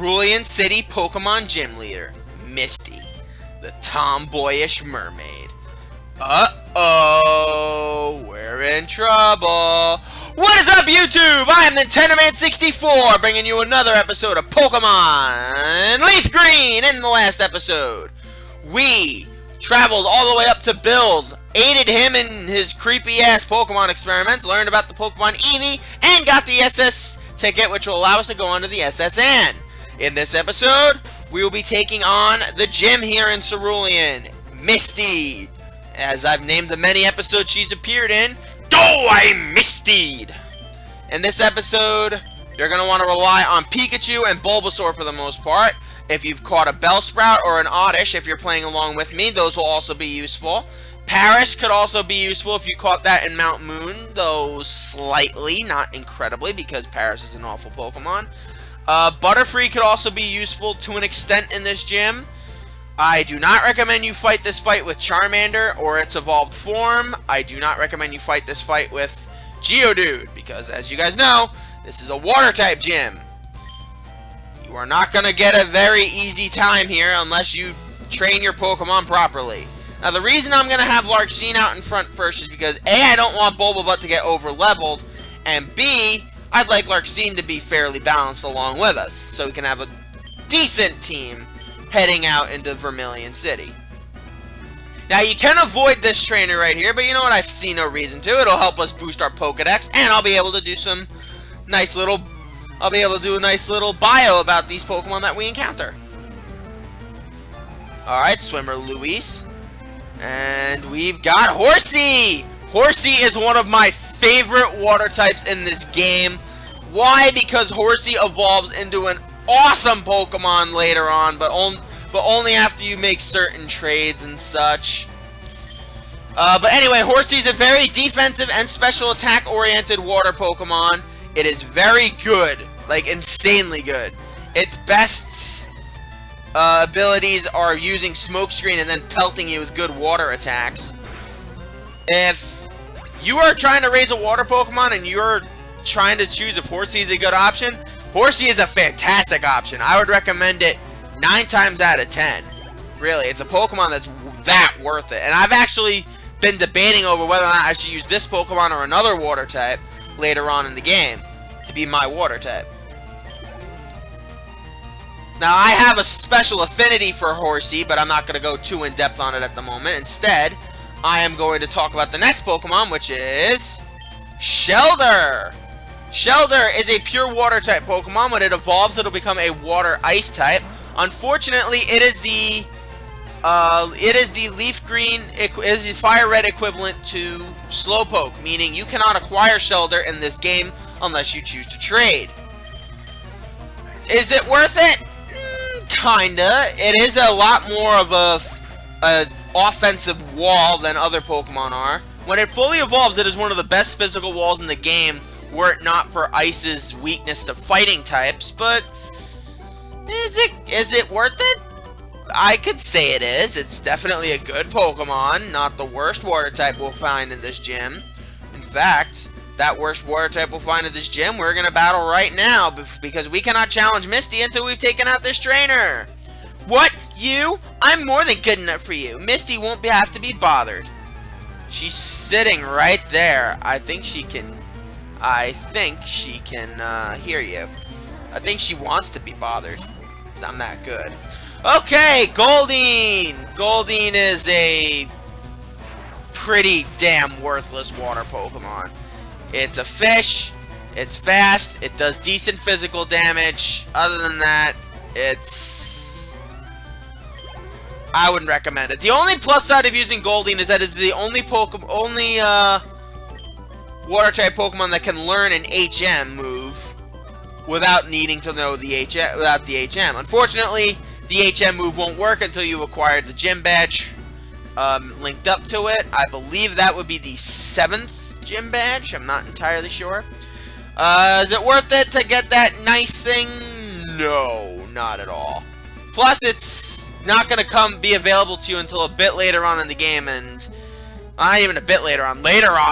Cerulean City Pokemon Gym Leader, Misty, the tomboyish mermaid. Uh-oh, we're in trouble. What is up, YouTube? I am NintendoMan64, bringing you another episode of Pokemon Leaf Green. In the last episode, we traveled all the way up to Bill's, aided him in his creepy-ass Pokemon experiments, learned about the Pokemon Eevee, and got the SS ticket, which will allow us to go onto the SSN. In this episode, we will be taking on the gym here in Cerulean, Misty. As I've named the many episodes she's appeared in, I'm MISTY'D! In this episode, you're going to want to rely on Pikachu and Bulbasaur for the most part. If you've caught a Bellsprout or an Oddish, if you're playing along with me, those will also be useful. Paris could also be useful if you caught that in Mount Moon, though slightly, not incredibly, because Paris is an awful Pokemon. Butterfree could also be useful to an extent in this gym. I do not recommend you fight this fight with Charmander or its evolved form. I do not recommend you fight this fight with Geodude, because as you guys know, this is a Water-type gym. You are not going to get a very easy time here unless you train your Pokemon properly. Now, the reason I'm going to have Larxene out in front first is because A, I don't want Bulbabutt to get over-leveled, and B, I'd like Larxene to be fairly balanced along with us, so we can have a decent team heading out into Vermilion City. Now, you can avoid this trainer right here, but you know what? I see no reason to. It'll help us boost our Pokedex, and I'll be able to do some nice little... I'll be able to do a nice little bio about these Pokemon that we encounter. Alright, Swimmer Luis. And we've got Horsey! Horsey is one of my favorite water types in this game. Why? Because Horsey evolves into an awesome Pokemon later on, but only after you make certain trades and such. But anyway, Horsey is a very defensive and special attack-oriented water Pokemon. It is very good, like insanely good. Its best abilities are using Smokescreen and then pelting you with good water attacks. If you are trying to raise a water Pokemon and you're trying to choose if Horsey is a good option, Horsey is a fantastic option. I would recommend it 9 times out of 10. Really, it's a Pokemon that's that worth it. And I've actually been debating over whether or not I should use this Pokemon or another water type later on in the game to be my water type. Now, I have a special affinity for Horsey, but I'm not going to go too in-depth on it at the moment. Instead, I am going to talk about the next Pokemon, which is Shelder. Shelder is a pure water type Pokemon. When it evolves, it'll become a water ice type. Unfortunately, it is the leaf green, is the fire red equivalent to Slowpoke, meaning you cannot acquire Shelder in this game unless you choose to trade. Is it worth it? Kinda. It is a lot more of a offensive wall than other Pokemon are. When it fully evolves, it is one of the best physical walls in the game, were it not for Ice's weakness to fighting types, but is it worth it? I could say it is. It's definitely a good Pokemon, not the worst water type we'll find in this gym. In fact, that worst water type we'll find in this gym, we're going to battle right now, because we cannot challenge Misty until we've taken out this trainer. What? You? I'm more than good enough for you. Misty won't have to be bothered. She's sitting right there. I think she can hear you. I think she wants to be bothered. I'm that good. Okay, Goldeen! Goldeen is a pretty damn worthless water Pokemon. It's a fish, it's fast, it does decent physical damage. Other than that, I wouldn't recommend it. The only plus side of using Goldeen is that it's the only water type Pokemon that can learn an HM move without needing to know the HM. Unfortunately, the HM move won't work until you acquire the gym badge linked up to it. I believe that would be the 7th gym badge. I'm not entirely sure. Is it worth it to get that nice thing? No, not at all. Plus, it's not going to be available to you until a bit later on in the game, and not even a bit later on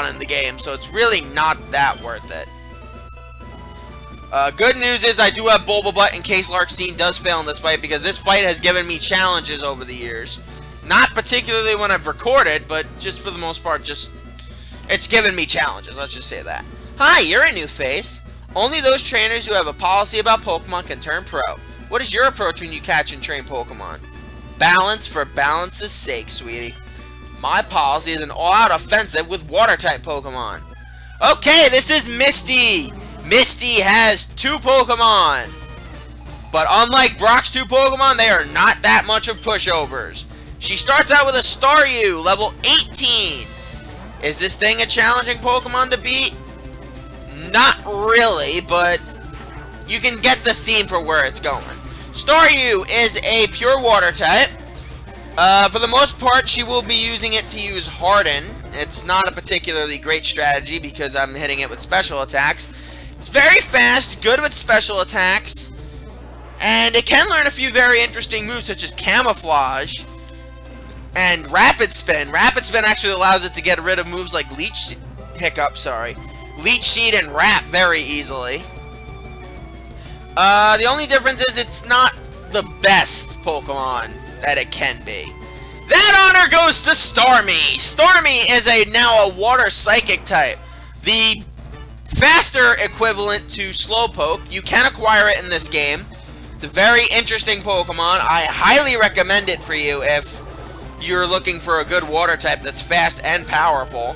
in the game, so it's really not that worth it. Good news is I do have Bulbabutt in case Larxene does fail in this fight, because this fight has given me challenges over the years. Not particularly when I've recorded, but just for the most part, it's given me challenges, let's just say that. Hi, you're a new face. Only those trainers who have a policy about Pokemon can turn pro. What is your approach when you catch and train Pokemon? Balance for balance's sake, sweetie. My policy is an all-out offensive with Water-type Pokemon. Okay, this is Misty. Misty has 2 Pokemon. But unlike Brock's 2 Pokemon, they are not that much of pushovers. She starts out with a Staryu, level 18. Is this thing a challenging Pokemon to beat? Not really, but you can get the theme for where it's going. Staryu is a pure water type. For the most part, she will be using it to use Harden. It's not a particularly great strategy because I'm hitting it with special attacks. It's very fast, good with special attacks, and it can learn a few very interesting moves such as Camouflage and Rapid Spin. Rapid Spin actually allows it to get rid of moves like Leech Seed and Wrap very easily. The only difference is it's not the best Pokemon that it can be. That honor goes to Starmie. Starmie is now a water psychic type. The faster equivalent to Slowpoke. You can acquire it in this game. It's a very interesting Pokemon. I highly recommend it for you if you're looking for a good water type that's fast and powerful.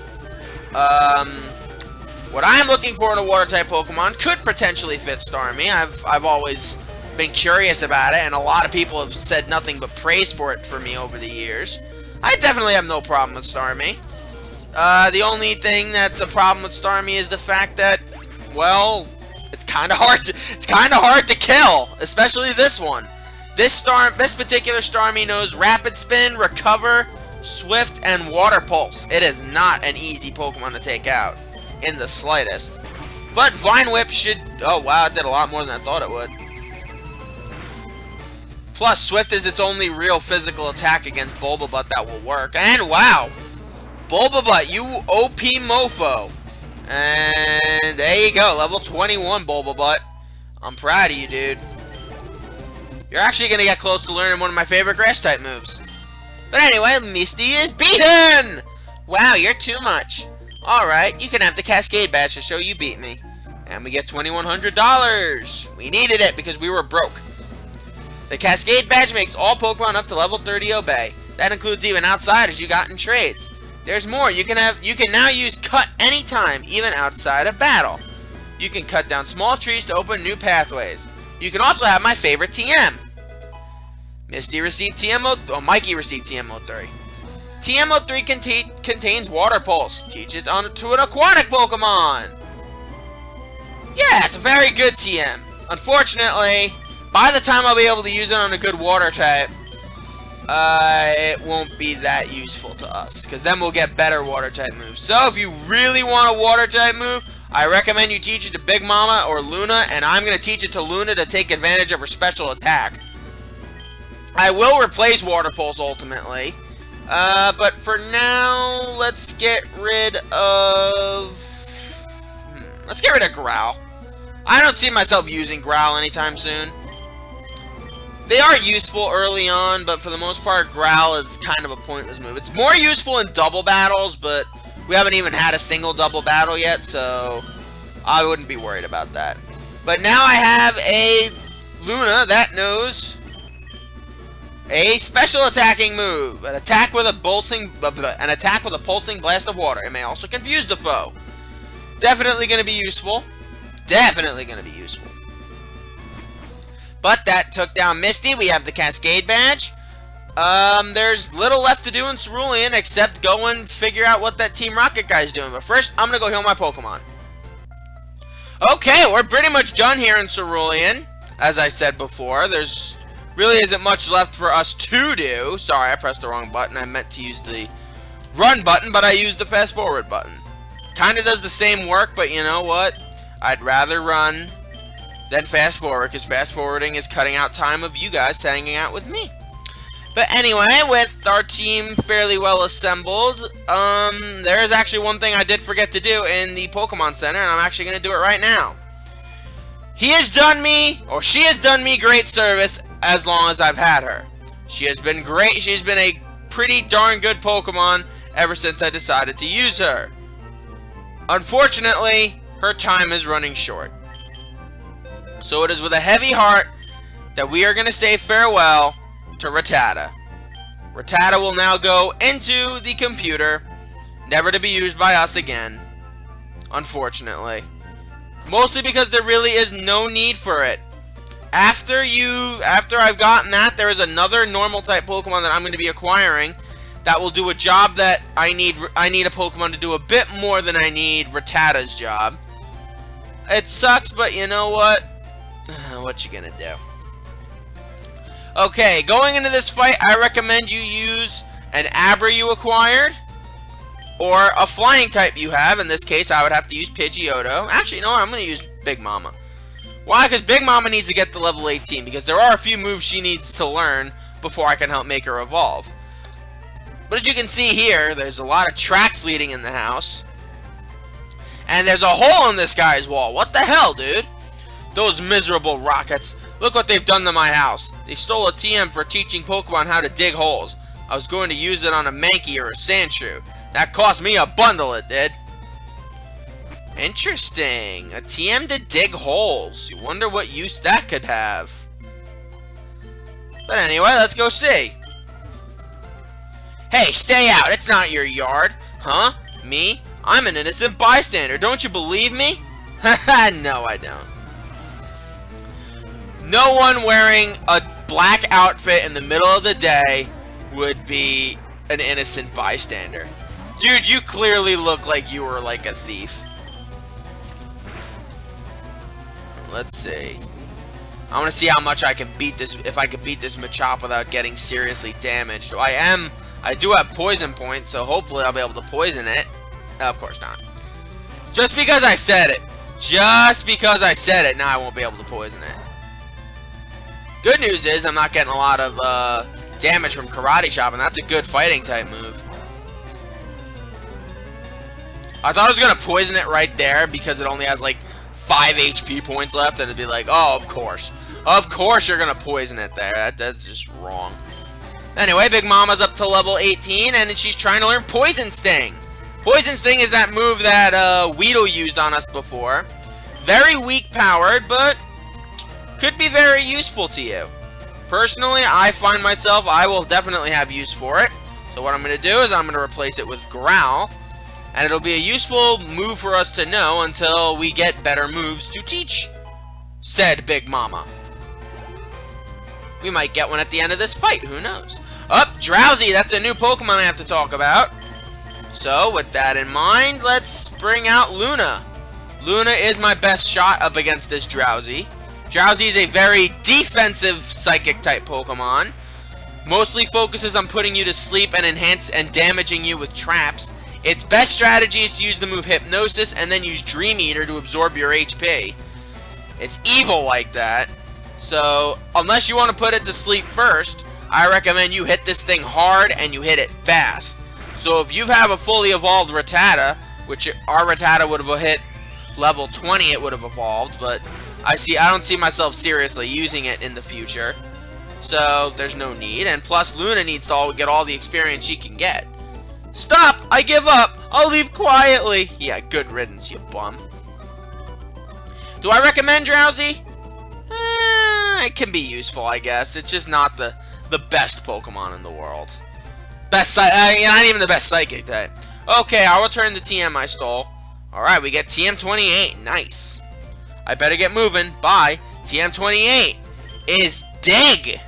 What I'm looking for in a water type Pokemon could potentially fit Starmie. I've always been curious about it, and a lot of people have said nothing but praise for it for me over the years. I definitely have no problem with Starmie. The only thing that's a problem with Starmie is the fact that, well, it's kind of hard to kill, especially this one. This particular Starmie knows Rapid Spin, Recover, Swift, and Water Pulse. It is not an easy Pokemon to take out in the slightest. But Vine Whip should... Oh, wow, it did a lot more than I thought it would. Plus, Swift is its only real physical attack against Bulbabutt that will work. And, wow! Bulbabutt, you OP mofo. And there you go, level 21 Bulbabutt. I'm proud of you, dude. You're actually going to get close to learning one of my favorite Grass-type moves. But anyway, Misty is beaten! Wow, you're too much. Alright, you can have the Cascade Badge to show you beat me. And we get $2,100. We needed it because we were broke. The Cascade Badge makes all Pokemon up to level 30 obey. That includes even outsiders you got in trades. There's more. You can now use Cut anytime, even outside of battle. You can cut down small trees to open new pathways. You can also have my favorite TM. Misty received Mikey received TM03. TM03 contains Water Pulse. Teach it to an aquatic Pokemon. Yeah, it's a very good TM. Unfortunately, by the time I'll be able to use it on a good water type, it won't be that useful to us, because then we'll get better water type moves. So if you really want a water type move, I recommend you teach it to Big Mama or Luna, and I'm going to teach it to Luna to take advantage of her special attack. I will replace Water Pulse ultimately, but for now, let's get rid of... let's get rid of Growl. I don't see myself using Growl anytime soon. They are useful early on, but for the most part, Growl is kind of a pointless move. It's more useful in double battles, but we haven't even had a single double battle yet, so I wouldn't be worried about that. But now I have a Luna that knows a special attacking move. An attack with a pulsing blast of water. It may also confuse the foe. Definitely going to be useful. Definitely going to be useful. But that took down Misty. We have the Cascade Badge. There's little left to do in Cerulean except go and figure out what that Team Rocket guy's doing. But first, I'm going to go heal my Pokemon. Okay, we're pretty much done here in Cerulean. As I said before, there's really isn't much left for us to do. Sorry, I pressed the wrong button. I meant to use the run button, but I used the fast forward button. Kind of does the same work, but you know what? I'd rather run than fast forward, because fast forwarding is cutting out time of you guys hanging out with me. But anyway, with our team fairly well assembled, there is actually one thing I did forget to do in the Pokemon Center, and I'm actually going to do it right now. He has done me, or she has done me great service as long as I've had her. She has been great. She's been a pretty darn good Pokemon ever since I decided to use her. Unfortunately, her time is running short. So it is with a heavy heart that we are going to say farewell to Rattata. Rattata will now go into the computer, never to be used by us again. Unfortunately. Mostly because there really is no need for it. After I've gotten that, there is another normal type Pokemon that I'm going to be acquiring that will do a job that I need a Pokemon to do a bit more than I need Rattata's job. It sucks, but you know what? What you gonna do? Okay, going into this fight, I recommend you use an Abra you acquired, or a flying type you have. In this case, I would have to use Pidgeotto. Actually, you know what? I'm going to use Big Mama. Why? Because Big Mama needs to get to level 18, because there are a few moves she needs to learn before I can help make her evolve. But as you can see here, there's a lot of tracks leading in the house. And there's a hole in this guy's wall. What the hell, dude? Those miserable rockets. Look what they've done to my house. They stole a TM for teaching Pokemon how to dig holes. I was going to use it on a Mankey or a Sandshrew. That cost me a bundle, it did. Interesting. A TM to dig holes. You wonder what use that could have. But anyway, let's go see. Hey, stay out. It's not your yard. Huh? Me? I'm an innocent bystander. Don't you believe me? Haha, no, I don't. No one wearing a black outfit in the middle of the day would be an innocent bystander. Dude, you clearly look like you were like a thief. Let's see. I want to see how much I can beat this, if I can beat this Machop without getting seriously damaged. I do have poison points, so hopefully I'll be able to poison it. Of course not. Just because I said it. Just because I said it, now I won't be able to poison it. Good news is I'm not getting a lot of damage from Karate Chop, and that's a good fighting type move. I thought I was going to poison it right there because it only has like 5 HP points left, and it'd be like, oh, of course. Of course you're going to poison it there. That's just wrong. Anyway, Big Mama's up to level 18, and she's trying to learn Poison Sting. Poison Sting is that move that Weedle used on us before. Very weak powered, but could be very useful to you. Personally, I find myself, I will definitely have use for it. So what I'm going to do is I'm going to replace it with Growl. And it'll be a useful move for us to know until we get better moves to teach said Big Mama. We might get one at the end of this fight, who knows? Up, Drowsy, that's a new Pokemon I have to talk about. So, with that in mind, let's bring out Luna. Luna is my best shot up against this Drowsy. Drowsy is a very defensive Psychic type Pokemon. Mostly focuses on putting you to sleep and enhance and damaging you with traps. Its best strategy is to use the move Hypnosis and then use Dream Eater to absorb your HP. It's evil like that. So, unless you want to put it to sleep first, I recommend you hit this thing hard and you hit it fast. So if you have a fully evolved Rattata, which our Rattata would have hit level 20, it would have evolved, but I don't see myself seriously using it in the future. So there's no need, and plus Luna needs to get all the experience she can get. Stop! I give up! I'll leave quietly! Yeah, good riddance, you bum. Do I recommend Drowsy? It can be useful, I guess. It's just not the best Pokemon in the world. Not even the best Psychic type. Okay, I'll return the TM I stole. Alright, we get TM28. Nice. I better get moving. Bye. TM28 is Dig.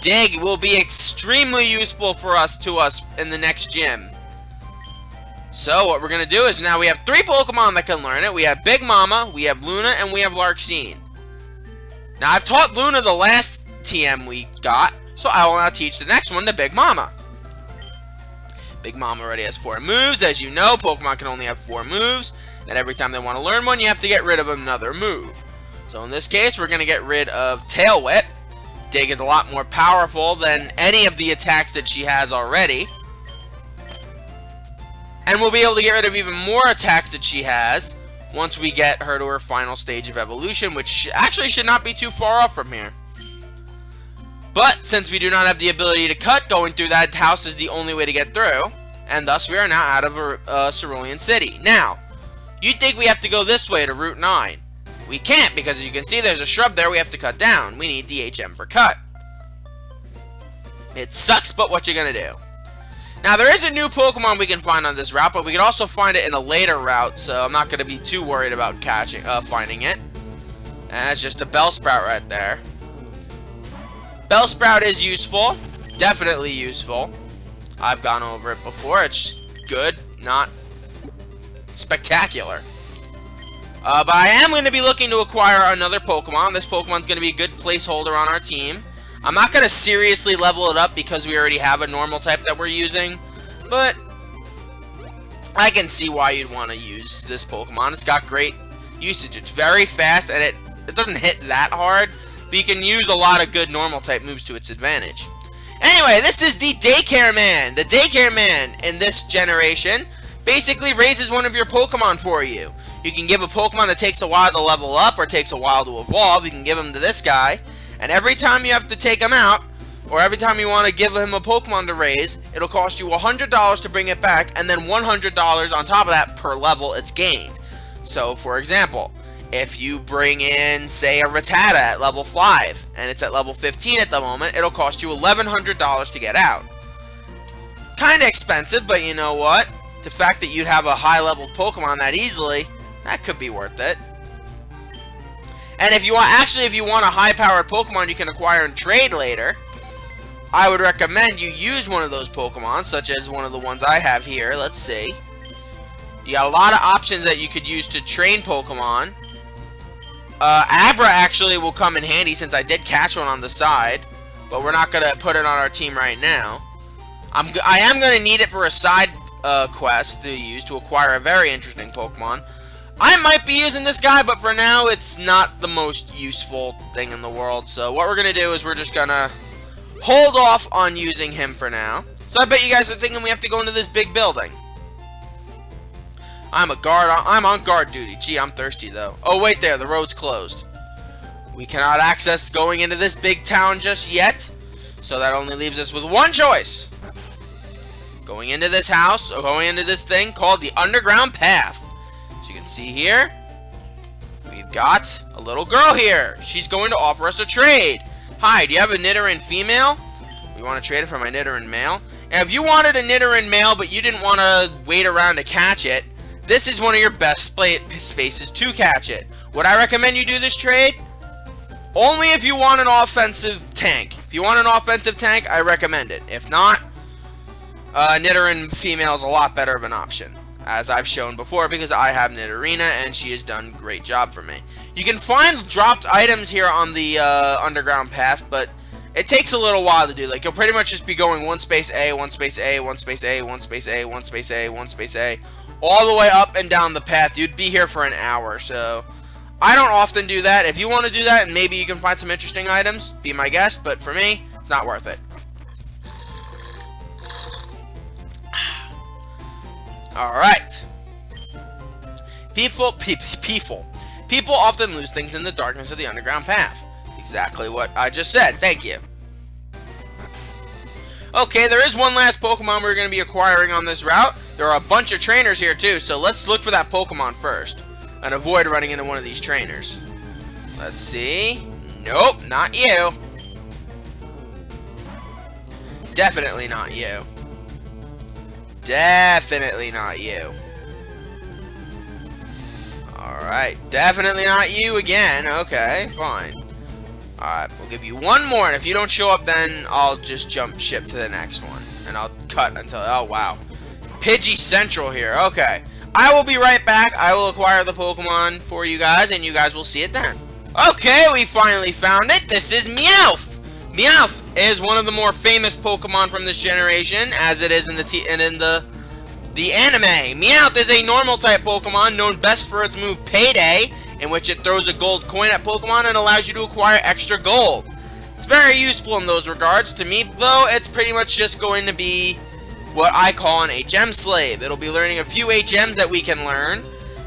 Dig will be extremely useful for us in the next gym. So what we're going to do is now we have 3 Pokemon that can learn it. We have Big Mama, we have Luna, and we have Larxene. Now I've taught Luna the last TM we got, so I will now teach the next one to Big Mama. Big Mama already has 4 moves. As you know, Pokemon can only have 4 moves, and every time they want to learn one, you have to get rid of another move. So in this case, we're going to get rid of Tail Whip. Dig is a lot more powerful than any of the attacks that she has already. And we'll be able to get rid of even more attacks that she has once we get her to her final stage of evolution, which actually should not be too far off from here. But since we do not have the ability to cut, going through that house is the only way to get through, and thus we are now out of Cerulean City. Now, you'd think we have to go this way to Route 9. We can't, because as you can see, there's a shrub there we have to cut down. We need DHM for cut. It sucks, but what you gonna do? Now, there is a new Pokemon we can find on this route, but we can also find it in a later route, so I'm not gonna be too worried about finding it. And it's just a Bellsprout right there. Bellsprout is useful. Definitely useful. I've gone over it before. It's good, not spectacular. But I am going to be looking to acquire another Pokemon. This Pokemon's going to be a good placeholder on our team. I'm not going to seriously level it up because we already have a normal type that we're using. But I can see why you'd want to use this Pokemon. It's got great usage. It's very fast, and it doesn't hit that hard. But you can use a lot of good normal type moves to its advantage. Anyway, this is the Daycare Man. The Daycare Man in this generation basically raises one of your Pokemon for you. You can give a Pokemon that takes a while to level up or takes a while to evolve. You can give him to this guy. And every time you have to take him out, or every time you want to give him a Pokemon to raise, it'll cost you $100 to bring it back, and then $100 on top of that per level it's gained. So, for example, if you bring in, say, a Rattata at level 5, and it's at level 15 at the moment, it'll cost you $1,100 to get out. Kinda expensive, but you know what? The fact that you'd have a high-level Pokemon that easily, that could be worth it. And if you want a high-powered Pokemon you can acquire and trade later, I would recommend you use one of those Pokemon, such as one of the ones I have here. Let's see. You got a lot of options that you could use to train Pokemon. Abra actually will come in handy since I did catch one on the side, but we're not going to put it on our team right now. I am going to need it for a side quest to use to acquire a very interesting Pokemon. I might be using this guy, but for now it's not the most useful thing in the world. So what we're going to do is we're just going to hold off on using him for now. So I bet you guys are thinking we have to go into this big building. I'm on guard duty. Gee, I'm thirsty though. Oh, wait there. The road's closed. We cannot access going into this big town just yet. So that only leaves us with one choice. Going into this house, or going into this thing called the Underground Path. As you can see here, we've got a little girl here. She's going to offer us a trade. Hi, do you have a Nidoran female? We want to trade it for my Nidoran male. And if you wanted a Nidoran male, but you didn't want to wait around to catch it, this is one of your best spaces to catch it. Would I recommend you do this trade? Only if you want an offensive tank. If you want an offensive tank, I recommend it. If not, Nidoran female is a lot better of an option, as I've shown before, because I have Nidorina, and she has done a great job for me. You can find dropped items here on the Underground Path, but it takes a little while to do. Like, you'll pretty much just be going one space A, one space A, one space A, one space A, one space A, one space A, all the way up and down the path. You'd be here for an hour, so I don't often do that. If you want to do that, and maybe you can find some interesting items, be my guest, but for me, it's not worth it. Alright. People often lose things in the darkness of the Underground Path. Exactly what I just said. Thank you. Okay, there is one last Pokemon we're going to be acquiring on this route. There are a bunch of trainers here too, so let's look for that Pokemon first. And avoid running into one of these trainers. Let's see. Nope, not you. Definitely not you. Definitely not you. Alright, definitely not you again. Okay, fine. Alright, we'll give you one more, and if you don't show up, then I'll just jump ship to the next one. And I'll cut until... Oh, wow. Pidgey Central here. Okay. I will be right back. I will acquire the Pokemon for you guys, and you guys will see it then. Okay, we finally found it. This is Meowth. Meowth is one of the more famous Pokemon from this generation, as it is in the anime. Meowth is a normal type Pokemon known best for its move Payday, in which it throws a gold coin at Pokemon and allows you to acquire extra gold. It's very useful in those regards. To me, though, it's pretty much just going to be what I call an HM slave. It'll be learning a few HMs that we can learn,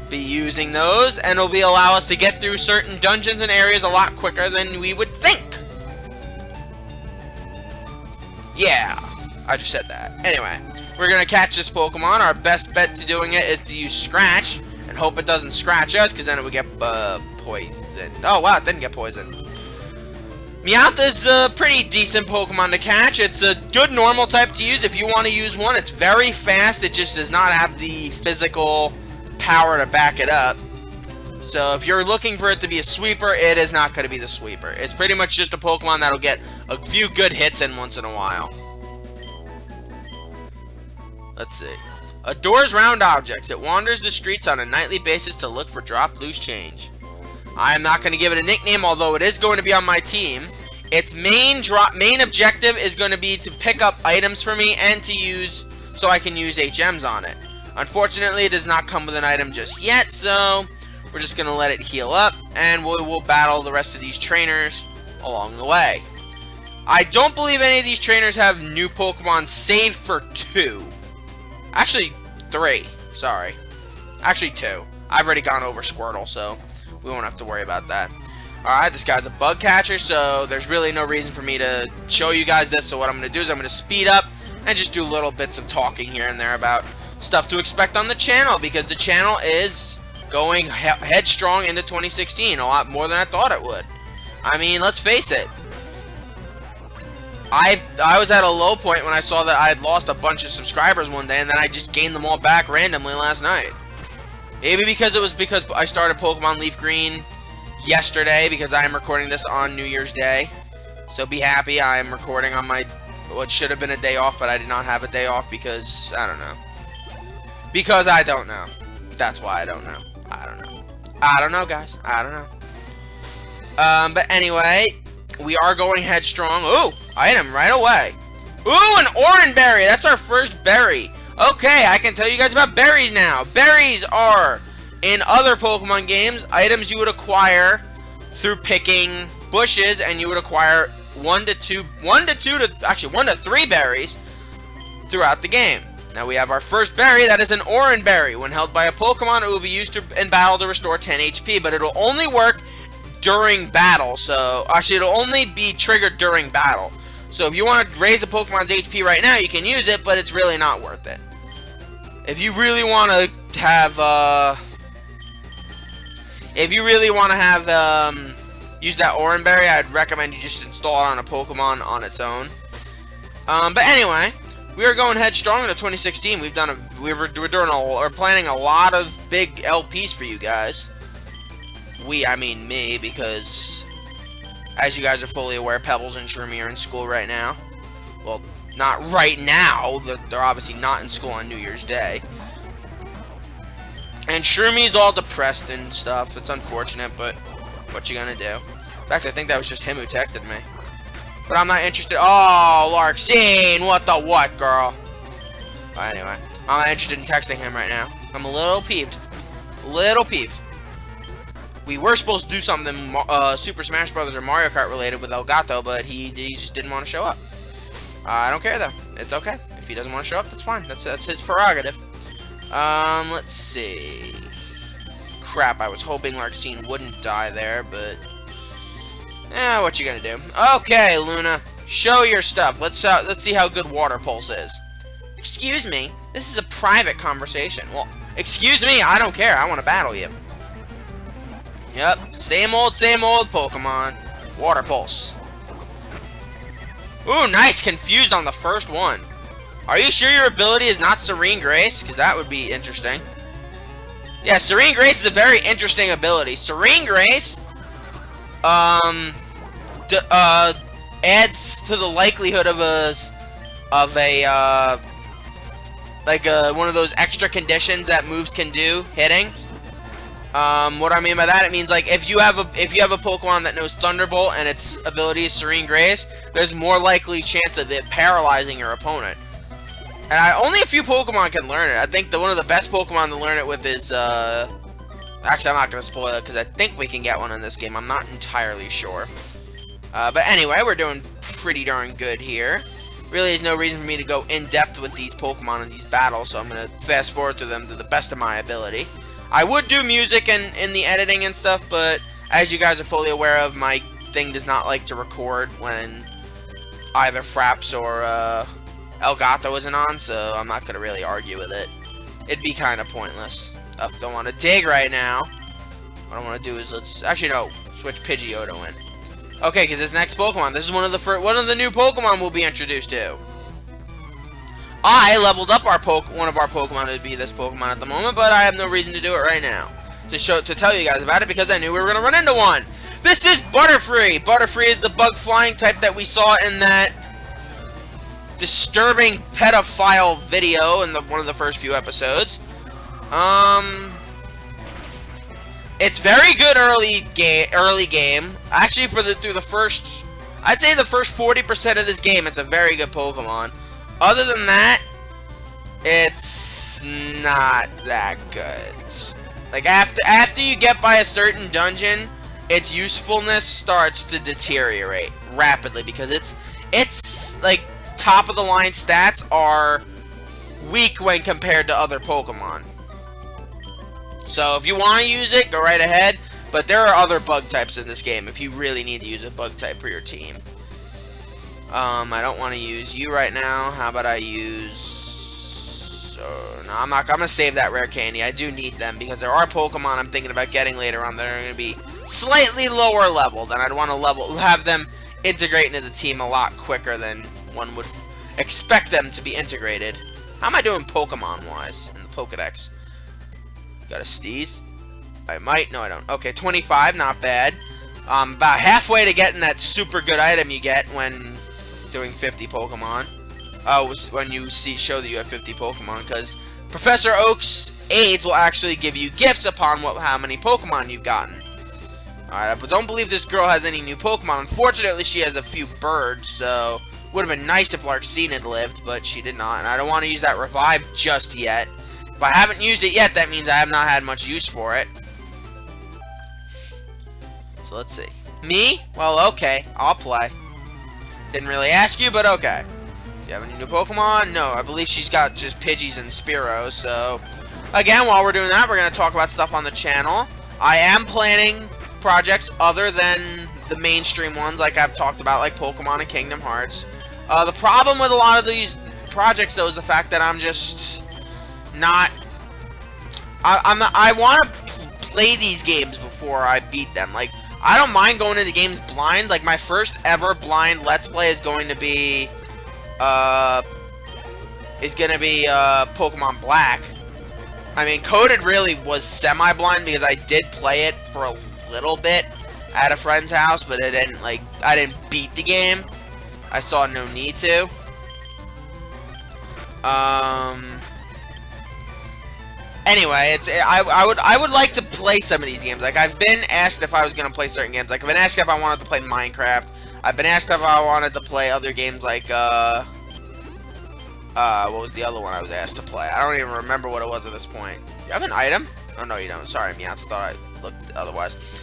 be using those, and it'll be allow us to get through certain dungeons and areas a lot quicker than we would think. Yeah, I just said that. Anyway, we're gonna catch this Pokemon. Our best bet to doing it is to use Scratch and hope it doesn't scratch us, because then it would get poisoned. Oh wow, it didn't get poisoned. Meowth is a pretty decent Pokemon to catch. It's a good normal type to use if you want to use one. It's very fast. It just does not have the physical power to back it up. So if you're looking for it to be a sweeper, it is not going to be the sweeper. It's pretty much just a Pokemon that'll get a few good hits in once in a while. Let's see. Adores round objects. It wanders the streets on a nightly basis to look for dropped loose change. I am not going to give it a nickname, although it is going to be on my team. Its main objective is going to be to pick up items for me and to use, so I can use HMs on it. Unfortunately, it does not come with an item just yet, so we're just going to let it heal up, and we'll battle the rest of these trainers along the way. I don't believe any of these trainers have new Pokemon save for 2. Actually, 3. Sorry. Actually, 2. I've already gone over Squirtle, so we won't have to worry about that. Alright, this guy's a bug catcher, so there's really no reason for me to show you guys this. So what I'm going to do is I'm going to speed up and just do little bits of talking here and there about stuff to expect on the channel, because the channel is going headstrong into 2016, a lot more than I thought it would. I mean, let's face it. I was at a low point when I saw that I had lost a bunch of subscribers one day, and then I just gained them all back randomly last night. Maybe because it was because I started Pokemon Leaf Green yesterday, because I am recording this on New Year's Day. So be happy, I am recording on my, what should have been a day off, but I did not have a day off because, I don't know. Because I don't know. That's why I don't know. I don't know. I don't know, guys. I don't know. But anyway, we are going headstrong. Ooh, item right away. Ooh, an Oran Berry. That's our first berry. Okay, I can tell you guys about berries now. Berries are, in other Pokemon games, items you would acquire through picking bushes, and you would acquire 1 to 3 berries throughout the game. Now we have our first berry. That is an Oran Berry. When held by a Pokemon, it will be used in battle to restore 10 HP, but it will only work during battle. So, actually, it'll only be triggered during battle. So if you want to raise a Pokemon's HP right now, you can use it, but it's really not worth it. If you really want to have, use that Oran Berry, I'd recommend you just install it on a Pokemon on its own. But anyway, we are going headstrong into 2016. We're planning a lot of big LPs for you guys. I mean me, because as you guys are fully aware, Pebbles and Shroomy are in school right now. Well, not right now. They're obviously not in school on New Year's Day. And Shroomi's all depressed and stuff. It's unfortunate, but what you gonna do? In fact, I think that was just him who texted me. But I'm not interested. Oh, Larxene, what the what, girl? But anyway, I'm not interested in texting him right now. I'm a little peeved. We were supposed to do something Super Smash Bros. Or Mario Kart related with Elgato, but he just didn't want to show up. I don't care, though. It's okay. If he doesn't want to show up, that's fine. That's his prerogative. Let's see. Crap, I was hoping Larxene wouldn't die there, but what you gonna do? Okay, Luna, show your stuff. Let's see how good Water Pulse is. Excuse me, this is a private conversation. Well, excuse me, I don't care. I want to battle you. Yep, same old Pokemon. Water Pulse. Ooh, nice. Confused on the first one. Are you sure your ability is not Serene Grace? Because that would be interesting. Yeah, Serene Grace is a very interesting ability. Serene Grace adds to the likelihood of one of those extra conditions that moves can do, hitting. What I mean by that, it means like if you have a Pokemon that knows Thunderbolt and its ability is Serene Grace, there's more likely chance of it paralyzing your opponent. And only a few Pokemon can learn it. I think one of the best Pokemon to learn it with is actually, I'm not gonna spoil it because I think we can get one in this game. I'm not entirely sure. But anyway, we're doing pretty darn good here. Really, there's no reason for me to go in depth with these Pokemon in these battles, so I'm gonna fast forward to them to the best of my ability. I would do music and in the editing and stuff, but as you guys are fully aware of, my thing does not like to record when either Fraps or Elgato isn't on, so I'm not gonna really argue with it. It'd be kind of pointless. Don't want to dig right now. What I want to do is actually no, switch Pidgeotto in. Okay, because this next Pokemon, this is one of the new Pokemon we'll be introduced to. I leveled up one of our Pokemon to be this Pokemon at the moment, but I have no reason to do it right now. To tell you guys about it, because I knew we were gonna run into one. This is Butterfree. Butterfree is the bug flying type that we saw in that disturbing pedophile video in one of the first few episodes. It's very good early game. Actually, through the first, I'd say the first 40% of this game, it's a very good Pokemon. Other than that, it's not that good. Like after you get by a certain dungeon, its usefulness starts to deteriorate rapidly because it's like top of the line stats are weak when compared to other Pokemon. So if you want to use it, go right ahead. But there are other bug types in this game if you really need to use a bug type for your team. I don't want to use you right now. How about I use... no, I'm going to save that rare candy. I do need them because there are Pokemon I'm thinking about getting later on that are going to be slightly lower leveled. And I'd want to have them integrate into the team a lot quicker than one would expect them to be integrated. How am I doing Pokemon-wise in the Pokedex? Got a sneeze? I might. No, I don't. Okay, 25. Not bad. About halfway to getting that super good item you get when doing 50 Pokemon. When you show that you have 50 Pokemon, because Professor Oak's aides will actually give you gifts upon how many Pokemon you've gotten. Alright, but don't believe this girl has any new Pokemon. Unfortunately, she has a few birds, so would have been nice if Larxene had lived, but she did not. And I don't want to use that revive just yet. If I haven't used it yet, that means I have not had much use for it. So let's see. Me? Well, okay. I'll play. Didn't really ask you, but okay. Do you have any new Pokemon? No, I believe she's got just Pidgeys and Spearow, so... Again, while we're doing that, we're going to talk about stuff on the channel. I am planning projects other than the mainstream ones, like I've talked about, like Pokemon and Kingdom Hearts. The problem with a lot of these projects, though, is the fact that I'm just not... I want to play these games before I beat them. Like, I don't mind going into games blind. Like, my first ever blind Let's Play is going to be... Pokemon Black. I mean, Coded really was semi-blind because I did play it for a little bit at a friend's house, but I didn't beat the game. I saw no need to. Anyway, I would like to play some of these games. Like, I've been asked if I was gonna play certain games. Like, I've been asked if I wanted to play Minecraft. I've been asked if I wanted to play other games like what was the other one I was asked to play? I don't even remember what it was at this point. You have an item? Oh no, you don't. Sorry, Meowth. Thought I looked otherwise.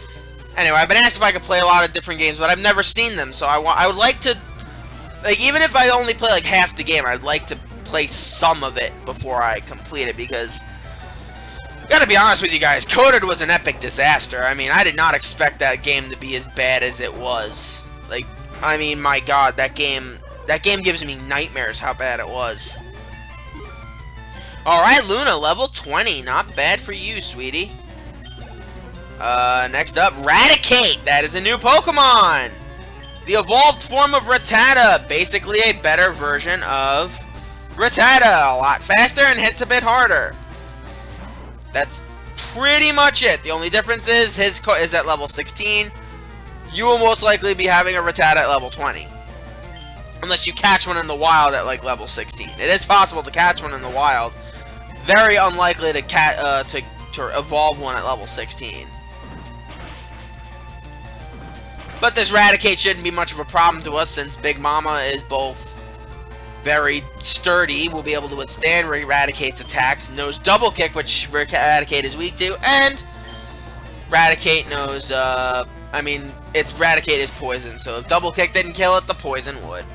Anyway, I've been asked if I could play a lot of different games, but I've never seen them. So I would like to, like, even if I only play like half the game, I'd like to play some of it before I complete it, because gotta be honest with you guys, Coded was an epic disaster. I mean, I did not expect that game to be as bad as it was. Like, I mean, my God, that game gives me nightmares how bad it was. Alright, Luna, level 20. Not bad for you, sweetie. Next up, Raticate. That is a new Pokemon. The evolved form of Rattata. Basically a better version of Rattata. A lot faster and hits a bit harder. That's pretty much it. The only difference is his is at level 16. You will most likely be having a Rattata at level 20. Unless you catch one in the wild at, like, level 16. It is possible to catch one in the wild. Very unlikely to evolve one at level 16. But this Raticate shouldn't be much of a problem to us, since Big Mama is both very sturdy, will be able to withstand Raticate's attacks, knows Double Kick, which Raticate is weak to, and Raticate knows, I mean, Raticate is poison, so if Double Kick didn't kill it, the poison would.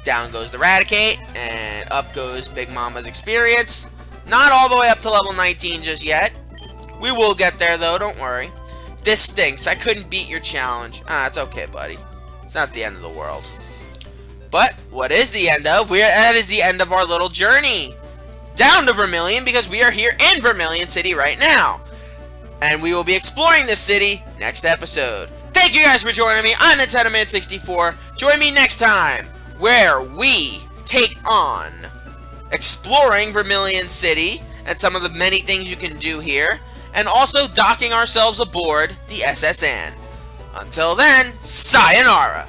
Down goes the Raticate, and up goes Big Mama's experience. Not all the way up to level 19 just yet. We will get there, though, don't worry. This stinks. I couldn't beat your challenge. Ah, it's okay, buddy. It's not the end of the world. But what is the end of? That is the end of our little journey down to Vermilion, because we are here in Vermilion City right now. And we will be exploring this city next episode. Thank you guys for joining me. I'm NintendoMan64. Join me next time, where we take on exploring Vermilion City and some of the many things you can do here, and also docking ourselves aboard the SSN. Until then, sayonara!